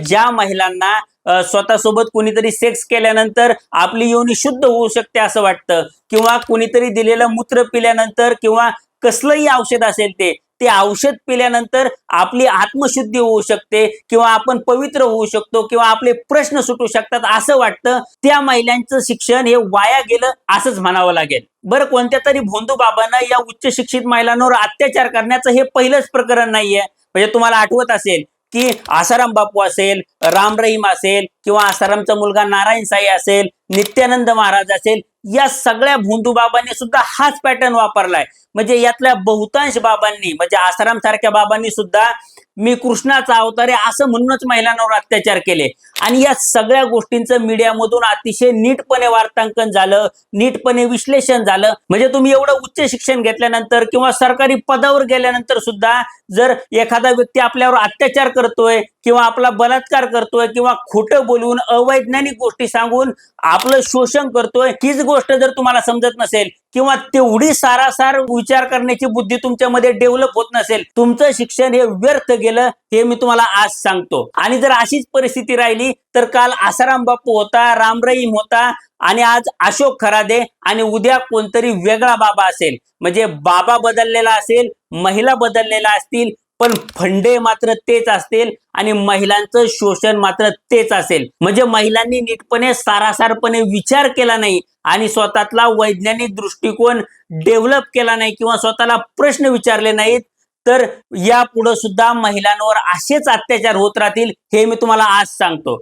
ज्या महिलांना स्वतःसोबत कोणीतरी सेक्स केल्यानंतर आपली योनी शुद्ध होऊ शकते असं वाटतं, किंवा कोणीतरी दिलेलं मूत्र पिल्यानंतर किंवा कसलंही औषध असेल ते औषध पिल्यानंतर आपली आत्मशुद्धी होऊ शकते, किंवा आपण पवित्र होऊ शकतो, किंवा आपले प्रश्न सुटू शकतात असं वाटतं, त्या महिलांचं शिक्षण हे वाया गेलं असंच म्हणावं लागेल. बरं, कोणत्या तरी भोंदू बाबांना या उच्च शिक्षित महिलांवर अत्याचार करण्याचं हे पहिलंच प्रकरण नाहीये. म्हणजे तुम्हाला आठवत असेल की आसाराम बापू असेल, राम रहीम असेल, किंवा आसारामचा मुलगा नारायण साई असेल, नित्यानंद महाराज असेल, या सगळ्या भोंदू बाबांनी सुद्धा हाच पॅटर्न वापरलाय. म्हणजे यातल्या बहुतांश बाबांनी, म्हणजे आसाराम सारख्या बाबांनी सुद्धा मी कृष्णाचा अवतार आहे असं म्हणूनच महिलांवर अत्याचार केले. आणि या सगळ्या गोष्टींचं मीडियामधून अतिशय नीटपणे वार्तांकन झालं, नीटपणे विश्लेषण झालं. म्हणजे तुम्ही एवढं उच्च शिक्षण घेतल्यानंतर किंवा सरकारी पदावर गेल्यानंतर सुद्धा जर एखादा व्यक्ती आपल्यावर अत्याचार करतोय किंवा आपला बलात्कार करतोय किंवा खोटं बोलून अवैज्ञानिक गोष्टी सांगून आपलं शोषण करतोय, हीच गोष्ट जर तुम्हाला समजत नसेल किंवा तेवढी सारासार विचार करण्याची बुद्धी तुमच्यामध्ये डेव्हलप होत नसेल, तुमचं शिक्षण हे व्यर्थ गेलं हे मी तुम्हाला आज सांगतो. आणि जर अशीच परिस्थिती राहिली तर काल आसाराम बापू होता, राम रहीम होता, आणि आज अशोक खरादे, आणि उद्या कोणतरी वेगळा बाबा असेल. म्हणजे बाबा बदललेला असेल, महिला बदललेला असतील, पण फंडे मात्र तेच असतील आणि महिलांचं शोषण मात्र तेच असेल. म्हणजे महिलांनी नीटपणे सारासारपणे विचार केला नाही आणि स्वतःतला वैज्ञानिक दृष्टिकोन डेव्हलप केला नाही किंवा स्वतःला प्रश्न विचारले नाहीत, तर यापुढे सुद्धा महिलांवर असेच अत्याचार होत राहतील हे मी तुम्हाला आज सांगतो.